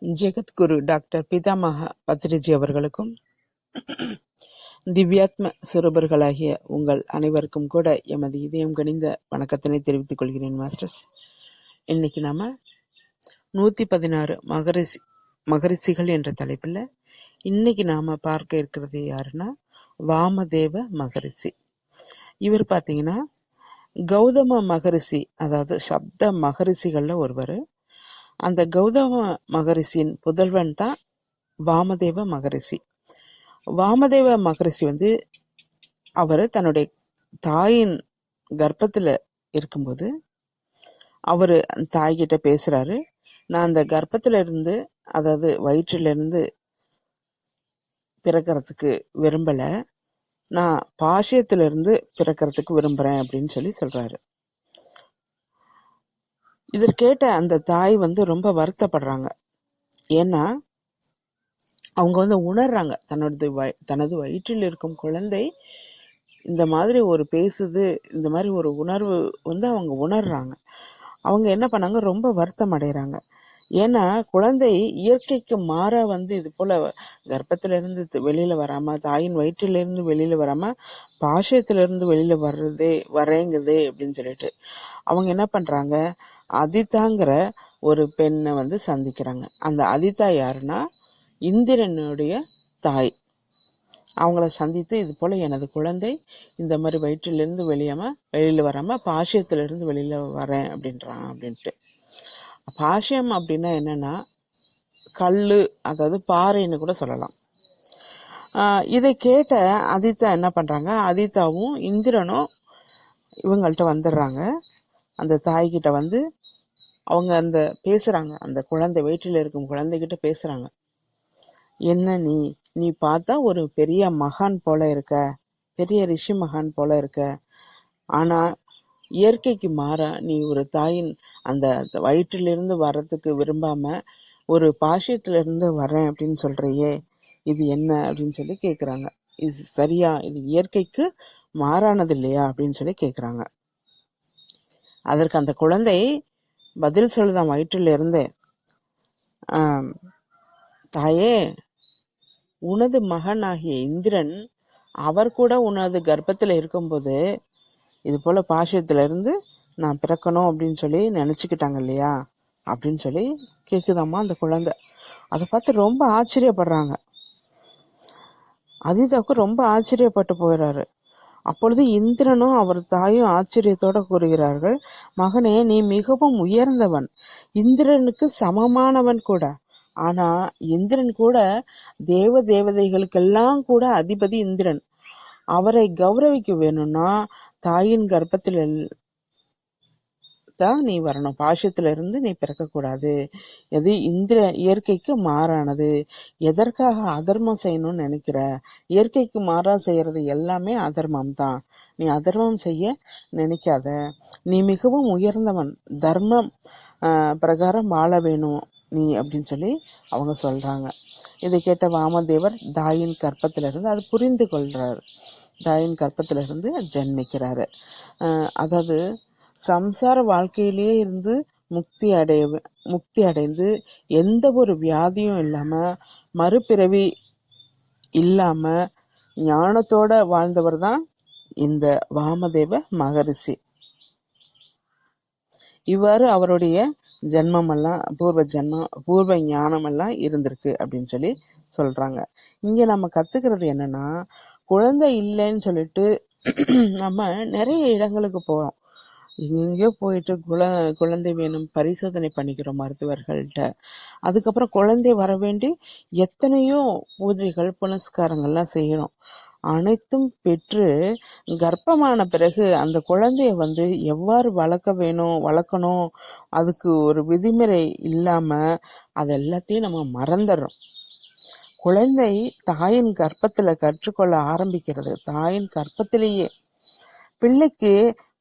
Jagadguru doctor Pitamaha Patriji அவர்களுக்கும் திவ்யாத்ம சுரூபர்களாகிய உங்கள் அனைவருக்கும் கூட எமது இதயம் கனிந்த வணக்கத்தினை தெரிவித்துக் கொள்கிறேன் மாஸ்டர்ஸ். இன்னைக்கு நாம 116 மகரிஷிகள் என்ற தலைப்புல இன்னைக்கு நாம பார்க்க இருக்கிறது யாருன்னா வாமதேவ மகரிஷி. இவர் பாத்தீங்கன்னா கௌதம மகரிஷி, அதாவது சப்த மகரிஷிகள்ல ஒருவர். அந்த கௌதம மகரிஷியின் புதல்வன் தான் வாமதேவ மகரிஷி. வாமதேவ மகரிஷி அவரு தன்னுடைய தாயின் கர்ப்பத்துல இருக்கும்போது அவரு தாய்கிட்ட பேசுறாரு, நான் அந்த கர்ப்பத்துல இருந்து, அதாவது வயிற்றுல இருந்து பிறக்கிறதுக்கு விரும்பல, நான் பாஷ்யத்துல இருந்து பிறக்கிறதுக்கு விரும்புறேன் அப்படின்னு சொல்றாரு. இதை கேட்ட அந்த தாய் ரொம்ப வருத்தப்படுறாங்க. ஏன்னா அவங்க உணர்றாங்க, தனது வயிற்றில் இருக்கும் குழந்தை இந்த மாதிரி ஒரு பேசுது, இந்த மாதிரி ஒரு உணர்வு அவங்க உணர்றாங்க. அவங்க என்ன பண்ணாங்க, ரொம்ப வருத்தம் அடைகிறாங்க. ஏன்னா குழந்தை இயற்கைக்கு மாறா இது போல கர்ப்பத்திலிருந்து வெளியில வராம, தாயின் வயிற்றிலிருந்து வெளியில வராம பாஷ்யத்திலிருந்து வெளியில வரேங்குது அப்படின்னு சொல்லிட்டு அவங்க என்ன பண்றாங்க, அதிதாங்கிற ஒரு பெண்ணை சந்திக்கிறாங்க. அந்த அதிதா யாருன்னா இந்திரனுடைய தாய். அவங்கள சந்தித்து இது போல எனது குழந்தை இந்த மாதிரி வயிற்றிலிருந்து வெளியில வராம பாஷ்யத்திலிருந்து வெளியில வரேன் அப்படின்ட்டு. பாஷ்யம் அப்படின்னா என்னன்னா கல்லு, அதாவது பாறைன்னு கூட சொல்லலாம். இதை கேட்ட அதிதா என்ன பண்றாங்க, அதிதாவும் இந்திரனும் இவங்கள்ட்ட வந்துடுறாங்க. அந்த தாய்கிட்ட அவங்க பேசுறாங்க, அந்த குழந்தை வயிற்றில் இருக்கும் குழந்தைகிட்ட பேசுறாங்க. என்ன நீ பார்த்தா ஒரு பெரிய மகான் போல இருக்க, பெரிய ரிஷி மகான் போல இருக்க, ஆனா இயற்கைக்கு மாறா நீ ஒரு தாயின் அந்த வயிற்றிலிருந்து வர்றதுக்கு விரும்பாம ஒரு பாஷ்யத்திலிருந்து வரேன் அப்படின்னு சொல்றியே, இது என்ன அப்படின்னு கேக்குறாங்க. இது சரியா, இது இயற்கைக்கு மாறானது இல்லையா அப்படின்னு கேக்குறாங்க. அதற்கு அந்த குழந்தை பதில் சொல்லுதான் வயிற்றில இருந்து, தாயே, உனது மகன் ஆகிய இந்திரன் அவர் கூட உனது கர்ப்பத்துல இருக்கும்போது இது போல பாஷ்யத்துல இருந்து நான் பிறக்கணும் அப்படின்னு நினைச்சுக்கிட்டாங்க இல்லையா அப்படின்னு கேக்குதாமா அந்த குழந்தை. அதை பார்த்து ரொம்ப ஆச்சரியப்படுறாங்க. அதிதாவுக்கு ரொம்ப ஆச்சரியப்பட்டு போயிடுறாரு. அப்பொழுது இந்திரனும் அவர் தாயும் ஆச்சரியத்தோட கூறுகிறார்கள், மகனே, நீ மிகவும் உயர்ந்தவன், இந்திரனுக்கு சமமானவன் கூட. ஆனா இந்திரன் கூட தேவதைகளுக்கெல்லாம் கூட அதிபதி இந்திரன். அவரை கௌரவிக்க வேணும்னா தாயின் கர்ப்பத்துல தான் நீ வரணும், பாஷ்யத்துல இருந்து நீ பிறக்க கூடாது. எது இயற்கைக்கு மாறானது. எதற்காக அதர்மம் செய்யணும்னு நினைக்கிற? இயற்கைக்கு மாறா செய்யறது எல்லாமே அதர்மம் தான். நீ அதர்மம் செய்ய நினைக்காத. நீ மிகவும் உயர்ந்தவன், தர்மம் பிரகாரம் வாழ வேணும் நீ அப்படின்னு அவங்க சொல்றாங்க. இதை கேட்ட வாமதேவர் தாயின் கர்ப்பத்திலிருந்து அது புரிந்து கொள்றாரு. தாயின் கர்ப்பத்திலிருந்து ஜென்மிக்கிறாரு. அதாவது சம்சார வாழ்க்கையிலேயே இருந்து முக்தி அடைந்து எந்த ஒரு வியாதியும் இல்லாம, மறுபிறவி இல்லாம ஞானத்தோட வாழ்ந்தவர் தான் இந்த வாமதேவ மகரிஷி. இவ்வாறு அவருடைய ஜென்மமெல்லாம் பூர்வ ஞானம் எல்லாம் இருந்திருக்கு அப்படின்னு சொல்றாங்க. இங்க நம்ம கத்துக்கிறது என்னன்னா, குழந்தை இல்லைன்னு சொல்லிட்டு நம்ம நிறைய இடங்களுக்கு போறோம். எங்கெங்கயோ போயிட்டு குழந்தை வேணும் பரிசோதனை பண்ணிக்கிறோம் மருத்துவர்கள்ட்ட. அதுக்கப்புறம் குழந்தை வர வேண்டி எத்தனையோ பூஜைகள் புனஸ்காரங்கள்லாம் செய்யறோம். அனைத்தும் பெற்று கர்ப்பமான பிறகு அந்த குழந்தைய எவ்வாறு வளர்க்கணும், அதுக்கு ஒரு விதிமுறை இல்லாம அது எல்லாத்தையும் நம்ம மறந்துடுறோம். குழந்தை தாயின் கர்ப்பத்துல கற்றுக்கொள்ள ஆரம்பிக்கிறது. தாயின் கர்ப்பத்திலேயே பிள்ளைக்கு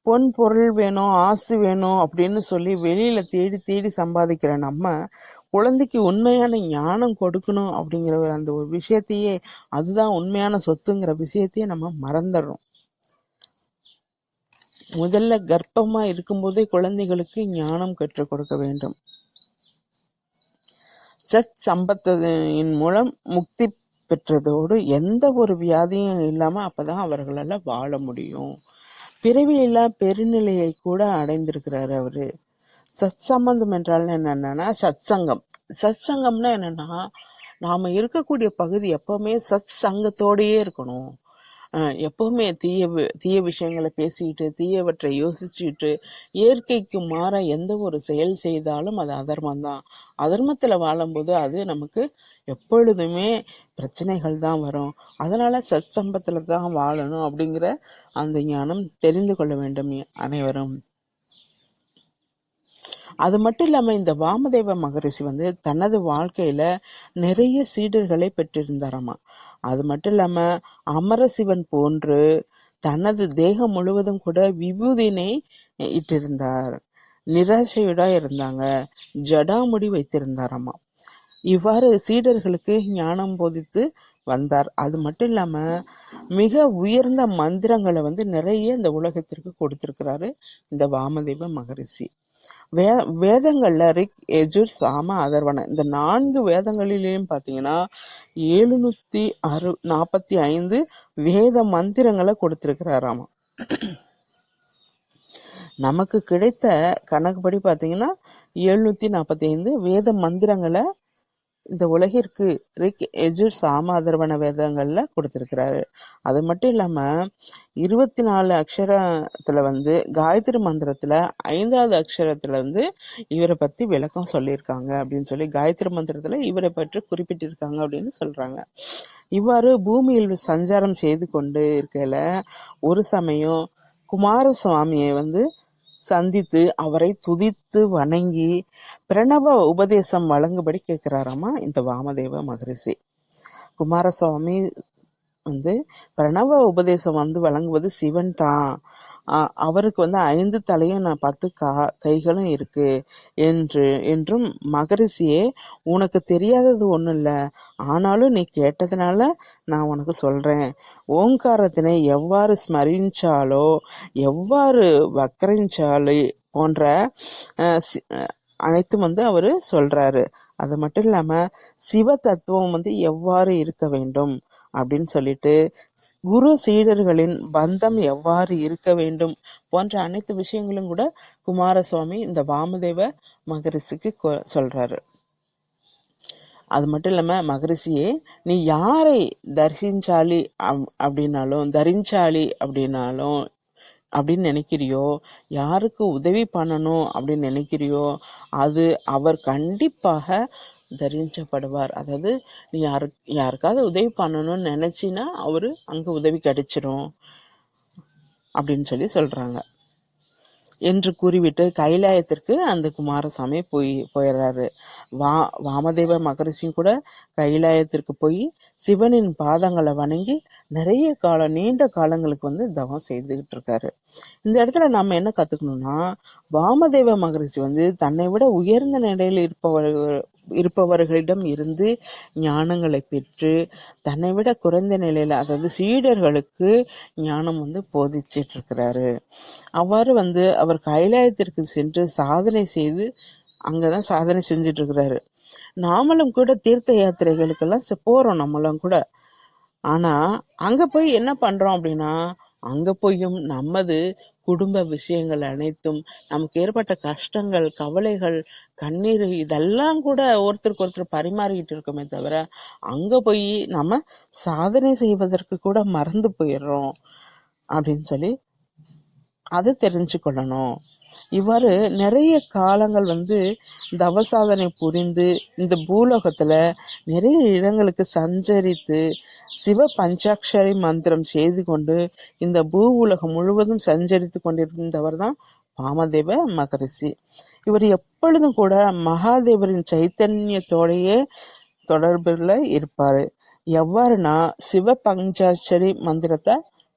பொன் பொருள் வேணும், ஆசை வேணும் அப்படின்னு வெளியில தேடி தேடி சம்பாதிக்கிற நம்ம குழந்தைக்கு உண்மையான ஞானம் கொடுக்கணும் அப்படிங்கிற அந்த ஒரு விஷயத்தையே, அதுதான் உண்மையான சொத்துங்கிற விஷயத்தையே நம்ம மறந்துடுறோம். முதல்ல கர்ப்பமா இருக்கும்போதே குழந்தைகளுக்கு ஞானம் கற்றுக் கொடுக்க வேண்டும். சத் சம்பத்தின் மூலம் முக்தி பெற்றதோடு எந்த ஒரு வியாதியும் இல்லாம அப்பதான் அவர்களால வாழ முடியும். பிறவியில்லா பெருநிலையை கூட அடைந்திருக்கிறாரு அவரு. சத் சம்பந்தம் என்றால் என்னன்னா சத்சங்கம். சத்சங்கம்னா என்னன்னா நாம இருக்கக்கூடிய பகுதி எப்பவுமே சத் சங்கத்தோடயே இருக்கணும். எப்பவுமே தீய விஷயங்களை பேசிக்கிட்டு தீயவற்றை யோசிச்சுட்டு இயற்கைக்கு மாற எந்த ஒரு செயல் செய்தாலும் அது அதர்மம் தான். அதர்மத்துல வாழும்போது அது நமக்கு எப்பொழுதுமே பிரச்சனைகள் தான் வரும். அதனால சத் சம்பத்துல தான் வாழணும் அப்படிங்கிற அந்த ஞானம் தெரிந்து கொள்ள வேண்டும் அனைவரும். அது மட்டும் இல்லாம இந்த வாமதேவ மகரிஷி தனது வாழ்க்கையில நிறைய சீடர்களை பெற்றிருந்தாராமா. அது மட்டும் இல்லாம அமரசிவன் போன்று தனது தேகம் முழுவதும் கூட விபூதினை இட்டிருந்தார். நிராசையுடா இருந்தாங்க. ஜடாமுடி வைத்திருந்தாராமா. இவ்வாறு சீடர்களுக்கு ஞானம் போதித்து வந்தார். அது மட்டும் இல்லாம மிக உயர்ந்த மந்திரங்களை நிறைய இந்த உலகத்திற்கு கொடுத்திருக்கிறாரு இந்த வாமதேவ மகரிஷி. வேதங்கள்ல ரிக், யஜுர், சாம, அதர்வன இந்த 4 வேதங்களிலேயும் பாத்தீங்கன்னா 745 வேத மந்திரங்களை கொடுத்திருக்கிறாராமா. நமக்கு கிடைத்த கணக்குப்படி பாத்தீங்கன்னா 745 வேத மந்திரங்களை இந்த உலகிற்கு ரிக், யஜுர், சாம, அதர்வன வேதங்கள்ல கொடுத்திருக்கிறாரு. அது மட்டும் இல்லாம 24 அக்ஷரத்துல காயத்ரி மந்திரத்துல 5வது அக்ஷரத்துல இவரை பத்தி விளக்கம் சொல்லியிருக்காங்க அப்படின்னு சொல்லி காயத்ரி மந்திரத்துல இவரை பற்றி குறிப்பிட்டிருக்காங்க அப்படின்னு சொல்றாங்க. இவ்வாறு பூமியில் சஞ்சாரம் செய்து கொண்டு இருக்கையில ஒரு சமயம் குமாரசுவாமியை சந்தித்து அவரை துதித்து வணங்கி பிரணவ உபதேசம் வழங்கும்படி கேட்கிறாராமா இந்த வாமதேவ மகரிஷி. குமாரசுவாமி பிரணவ உபதேசம் வழங்குவது சிவன் தான். அவருக்கு 5 தலையும் 10 கைகளும் இருக்கு என்றும் மகரிஷியே உனக்கு தெரியாதது ஒண்ணும் இல்ல, ஆனாலும் நீ கேட்டதுனால நான் உனக்கு சொல்றேன். ஓங்காரத்தினை எவ்வாறு ஸ்மரிச்சாலோ எவ்வாறு வக்கரிச்சாலோ போன்ற அனைத்தும் அவரு சொல்றாரு. அது மட்டும் இல்லாம சிவ தத்துவம் எவ்வாறு இருக்க வேண்டும் அப்படின்னு சொல்லிட்டு குரு சீடர்களின் பந்தம் எவ்வாறு இருக்க வேண்டும் போன்ற அனைத்து விஷயங்களும் கூட குமாரசுவாமி இந்த வாமதேவ மகரிஷிக்கு சொல்றாரு. அது மட்டும் இல்லாம மகரிஷியே நீ யாரை தரிசிச்சாலி அப்படின்னாலும் அப்படின்னு நினைக்கிறியோ, யாருக்கு உதவி பண்ணணும் அப்படின்னு நினைக்கிறியோ அது அவர் கண்டிப்பாக தரிசப்படுவார். அதாவது நீ யாருக்காவது உதவி பண்ணணும்னு நினைச்சினா அவரு அங்க உதவி கிடைச்சிடும் அப்படின்னு சொல்றாங்க என்று கூறிவிட்டு கைலாயத்திற்கு அந்த குமாரசாமி போயிடுறாரு. வாமதேவ மகரிஷியும் கூட கைலாயத்திற்கு போய் சிவனின் பாதங்களை வணங்கி நிறைய நீண்ட காலங்களுக்கு தவம் செய்துகிட்டு இருக்காரு. இந்த இடத்துல நாம என்ன கத்துக்கணும்னா, வாமதேவ மகரிஷி தன்னை விட உயர்ந்த நிலையில் இருப்பவர்களிடம் இருந்து ஞானங்களை பெற்று தன்னை விட குறைந்த நிலையில அதாவது சீடர்களுக்கு ஞானம் போதிச்சிட்டு இருக்கிறாரு. அவ்வாறு அவர் கைலாயத்திற்கு சென்று சாதனை செய்து அங்கதான் சாதனை செஞ்சிட்டு இருக்கிறாரு. நாமளும் கூட தீர்த்த யாத்திரைகளுக்கெல்லாம் போறோம் நம்மளும் கூட. ஆனா அங்க போய் என்ன பண்றோம் அப்படின்னா, அங்க போயும் நமது குடும்ப விஷயங்கள் அனைத்தும் நமக்கு ஏற்பட்ட கஷ்டங்கள், கவலைகள், கண்ணீர் இதெல்லாம் கூட ஒருத்தருக்கு ஒருத்தர் பரிமாறிக்கிட்டு இருக்கோமே தவிர அங்க போய் நம்ம சாதனை செய்வதற்கு கூட மறந்து போயிடுறோம் அப்படின்னு அதை தெரிஞ்சு கொள்ளணும். இவ்வாறு நிறைய காலங்கள் தவசாதனை புரிந்து இந்த பூலோகத்துல நிறைய இடங்களுக்கு சஞ்சரித்து சிவ பஞ்சாட்சரி மந்திரம் செய்து கொண்டு இந்த பூ உலகம் முழுவதும் சஞ்சரித்து கொண்டிருந்தவர் தான் வாமதேவ மகரிஷி. இவர் எப்பொழுதும் கூட மகாதேவரின் சைத்தன்யத்தோடையே தொடர்புல இருப்பாரு. எவ்வாறுனா சிவ பஞ்சாட்சரி மந்திரத்தை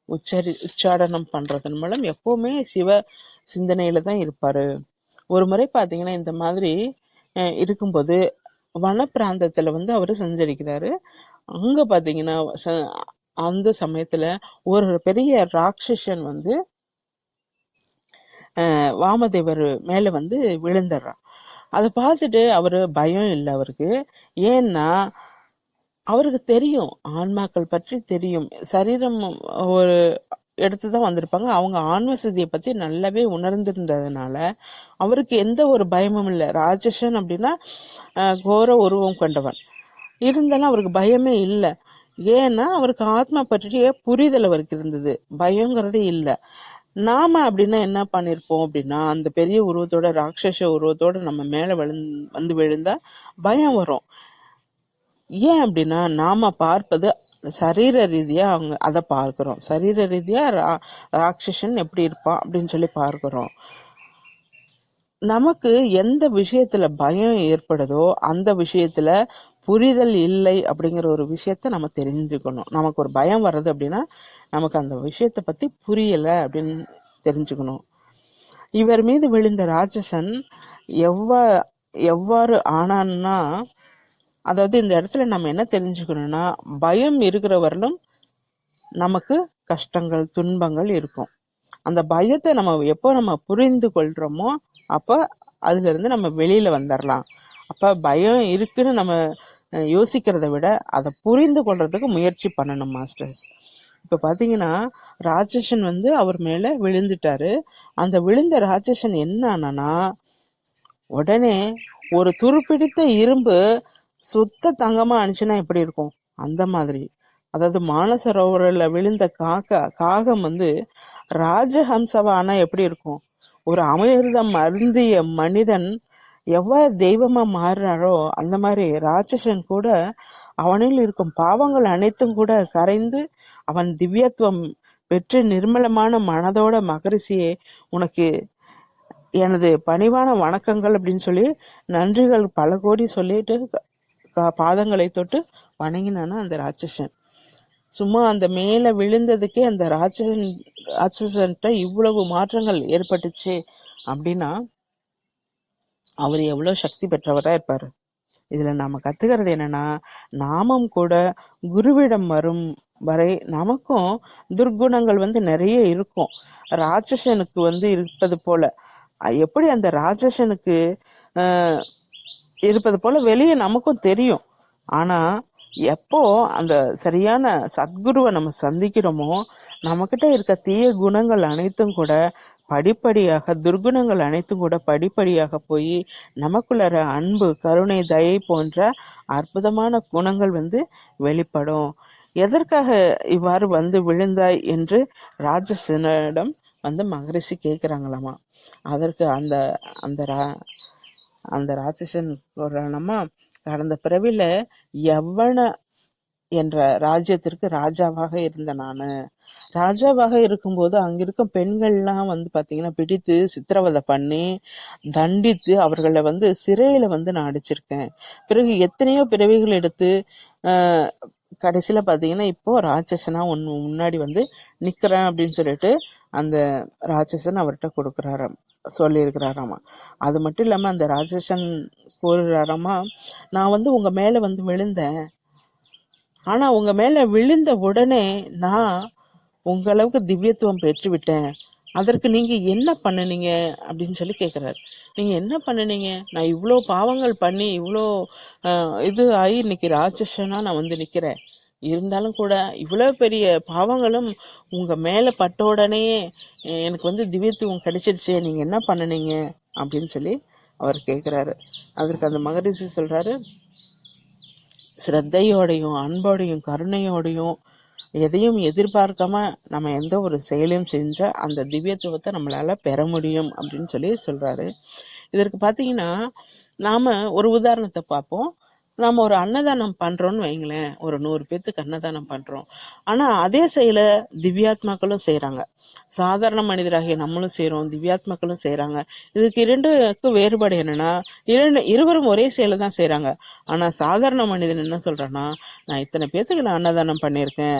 உச்சாடனம் பண்றதன் மூலம் எப்பவுமே சிவ சிந்தனையில தான் இருப்பாரு. ஒரு முறை பாத்தீங்கன்னா இந்த மாதிரி இருக்கும்போது வன பிராந்தத்துல அவரு சஞ்சரிக்கிறாரு. அங்க பாத்தீங்கன்னா அந்த சமயத்துல ஒரு பெரிய ராட்சசன் வாமதேவர் மேல விழுந்துடுறான். அதை பார்த்துட்டு அவரு பயம் இல்லை அவருக்கு. ஏன்னா அவருக்கு தெரியும், ஆன்மாக்கள் பற்றி தெரியும். சரீரம் ஒரு எடுத்துதான் வந்திருப்பாங்க. அவங்க ஆன்ம சிதியை பத்தி நல்லாவே உணர்ந்திருந்ததுனால அவருக்கு எந்த ஒரு பயமும் இல்லை. ராட்சசன் அப்படின்னா கோர உருவம் கொண்டவன் இருந்தாலும் அவருக்கு பயமே இல்லை. ஏன்னா அவருக்கு ஆத்மா பற்றிய புரிதல் அவருக்கு இருந்தது, பயங்கிறதே இல்லை. நாம அப்படின்னா என்ன பண்ணிருப்போம் அப்படின்னா, அந்த பெரிய உருவத்தோட, ராட்சச உருவத்தோட நம்ம மேல வந்து விழுந்தா பயம் வரும். ஏன் அப்படின்னா நாம பார்ப்பது சரீர ரீதியா அவங்க அதை பார்க்கிறோம். சரீர ரீதியா ராட்சசன் எப்படி இருப்பான் அப்படின்னு சொல்லி பார்க்கிறோம். நமக்கு எந்த விஷயத்துல பயம் ஏற்படுதோ அந்த விஷயத்துல புரிதல் இல்லை அப்படிங்கிற ஒரு விஷயத்த நம்ம தெரிஞ்சுக்கணும். நமக்கு ஒரு பயம் வர்றது அப்படின்னா நமக்கு அந்த விஷயத்த பத்தி புரியல அப்படின்னு தெரிஞ்சுக்கணும். இவர் மீது விழுந்த ராட்சசன் எவ்வாறு ஆனான்னா, அதாவது இந்த இடத்துல நம்ம என்ன தெரிஞ்சுக்கணும்னா, பயம் இருக்கிறவர்களும் நமக்கு கஷ்டங்கள் துன்பங்கள் இருக்கும். அந்த பயத்தை நம்ம எப்போ நம்ம புரிந்து கொள்றோமோ அப்ப அதுல இருந்து நம்ம வெளியில வந்துடலாம். அப்ப பயம் இருக்குன்னு நம்ம யோசிக்கிறத விட அதை புரிந்து கொள்றதுக்கு முயற்சி பண்ணணும் மாஸ்டர்ஸ். இப்ப பாத்தீங்கன்னா ராட்சசன் அவர் மேல விழுந்துட்டாரு. அந்த விழுந்த ராட்சசன் என்ன ஆனா, உடனே ஒரு துருப்பிடித்த இரும்பு சுத்த தங்கமா அனுச்சுன்னா எப்படி இருக்கும் அந்த மாதிரி, அதாவது மானசரோவரில் விழுந்த காகம் ராஜஹம்சவா ஆனா எப்படி இருக்கும், ஒரு அமிர்தம் அருந்திய மனிதன் எவ்வாறு தெய்வமா மாறுறாரோ அந்த மாதிரி ராட்சசன் கூட அவனில் இருக்கும் பாவங்கள் அனைத்தும் கூட கரைந்து அவன் திவ்யத்துவம் பெற்று நிர்மலமான மனதோட மகரிஷியே உனக்கு எனது பணிவான வணக்கங்கள் அப்படின்னு சொல்லி நன்றிகள் பல கோடி சொல்லிட்டு பாதங்களை தொட்டு வணங்கினானா அந்த ராட்சசன். சும்மா அந்த மேல விழுந்ததுக்கே அந்த ராட்சசன்ட்ட இவ்வளவு மாற்றங்கள் ஏற்பட்டுச்சு அப்படின்னா அவர் எவ்வளவு சக்தி பெற்றவரா இருப்பாரு. இதுல நாம கத்துக்கிறது என்னன்னா, நாமும் கூட குருவிடம் வரும் வரை நமக்கும் துர்குணங்கள் நிறைய இருக்கும். ராட்சசனுக்கு இருப்பது போல, எப்படி அந்த ராட்சசனுக்கு இருப்பது போல வெளியே நமக்கும் தெரியும். ஆனா எப்போ அந்த சரியான சத்குருவை நம்ம சந்திக்கிறோமோ நம்மகிட்ட இருக்க தீய குணங்கள் அனைத்தும் கூட படிப்படியாக, துர்குணங்கள் அனைத்தும் கூட படிப்படியாக போய் நமக்குள்ள அன்பு, கருணை, தயை போன்ற அற்புதமான குணங்கள் வெளிப்படும். எதற்காக இவ்வாறு விழுந்தாய் என்று ராட்சசனிடம் மகரிஷி கேட்கிறாங்களாமா. அதற்கு அந்த அந்த அந்த ராட்சசன் சொல்றானமா, கடந்த பிறவில யவன என்ற ராஜ்யத்திற்கு ராஜாவாக இருந்த நானு. ராஜாவாக இருக்கும்போது அங்கிருக்கும் பெண்கள்லாம் பாத்தீங்கன்னா பிடித்து சித்திரவதை பண்ணி தண்டித்து அவர்களை சிறையில நான் அடிச்சிருக்கேன். பிறகு எத்தனையோ பிறவிகள் எடுத்து கடைசியில பாத்தீங்கன்னா இப்போ ராட்சசனா முன்னாடி நிக்கிறேன் அப்படின்னு சொல்லிட்டு அந்த ராட்சசன் அவர்கிட்ட கொடுக்கறாராம், சொல்லி இருக்கிறாராமா. அது மட்டும் இல்லாம அந்த ராட்சசன் கூறுறாராமா, நான் உங்க மேல விழுந்தேன். ஆனா உங்க மேல விழுந்த உடனே நான் உங்க அளவுக்கு திவ்யத்துவம் பெற்று விட்டேன். அதற்கு நீங்க என்ன பண்ணுனீங்க அப்படின்னு சொல்லி கேக்குறாரு. நீங்க என்ன பண்ணுனீங்க? நான் இவ்வளோ பாவங்கள் பண்ணி இவ்வளோ இது ஆகி இன்னைக்கு ராட்சசனா நான் நிக்கிறேன். இருந்தாலும் கூட இவ்வளவு பெரிய பாவங்களும் உங்க மேல பட்ட உடனே எனக்கு திவ்யத்துவம் கிடைச்சிடுச்சு, நீங்க என்ன பண்ணுனீங்க அப்படின்னு சொல்லி அவர் கேக்குறாரு. அதற்கு அந்த மகரிஷி சொல்றாரு, ஸ்ரத்தையோடையும் அன்போடையும் கருணையோடையும் எதையும் எதிர்பார்க்காம நம்ம எந்த ஒரு செயலையும் செஞ்சா அந்த திவ்யத்துவத்தை நம்மளால பெற முடியும் அப்படின்னு சொல்லி சொல்றாரு. இதற்கு பாத்தீங்கன்னா நாம ஒரு உதாரணத்தை பார்ப்போம். நாம ஒரு அன்னதானம் பண்றோம்னு வைங்களேன், ஒரு 100 பேத்துக்கு அன்னதானம் பண்றோம். ஆனா அதே செயல திவ்யாத்மாக்களும் செய்யறாங்க. சாதாரண மனிதராகிய நம்மளும் செய்யறோம், திவ்யாத்மாக்களும் செய்யறாங்க. இதுக்கு இரண்டுக்கும் வேறுபாடு என்னன்னா, இருவரும் ஒரே செயலை தான் செய்யறாங்க. ஆனா சாதாரண மனிதன் என்ன சொல்றான்னா, நான் இத்தனை பேத்துக்கு நான் அன்னதானம் பண்ணியிருக்கேன்,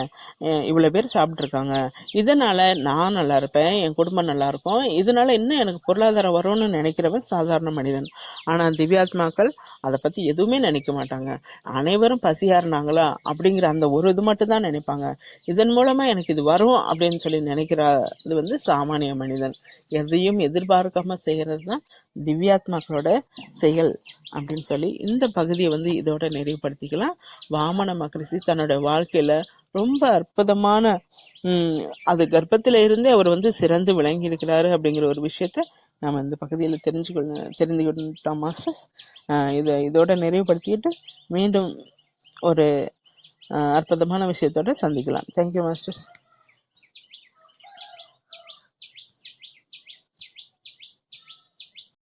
இவ்வளவு பேர் சாப்பிட்டு இருக்காங்க, இதனால நான் நல்லா இருப்பேன், என் குடும்பம் நல்லா இருக்கும், இதனால இன்னும் எனக்கு பொருளாதாரம் வரும்னு நினைக்கிறவன் சாதாரண மனிதன். ஆனா திவ்யாத்மாக்கள் அதை பத்தி எதுவுமே நினைக்க மாட்டாங்க. அனைவரும் பசியா இருந்தாங்களா அப்படிங்கிற அந்த ஒரு இது மட்டும் தான் நினைப்பாங்க. இதன் மூலமா எனக்கு இது வரும் அப்படின்னு சொல்லி நினைக்கிற இது வந்து சாமானிய மனிதன் எதையும் எதிர்பார்க்காம செய்கிறது தான் திவ்யாத்மாக்களோட செயல் அப்படின்னு சொல்லி இந்த பகுதியை வந்து இதோட நிறைவுபடுத்திக்கலாம். வாமன மகரிஷி தன்னோட வாழ்க்கையில ரொம்ப அற்புதமான அது கர்ப்பத்தில இருந்தே அவர் வந்து சிறந்து விளங்கி இருக்கிறாரு அப்படிங்கிற ஒரு விஷயத்த நம்ம இந்த பகுதியில் தெரிந்துகிட்டோம் மாஸ்டர்ஸ். இதோட நிறைவுபடுத்திக்கிட்டு மீண்டும் ஒரு அற்புதமான விஷயத்தோட சந்திக்கலாம். Thank you masters.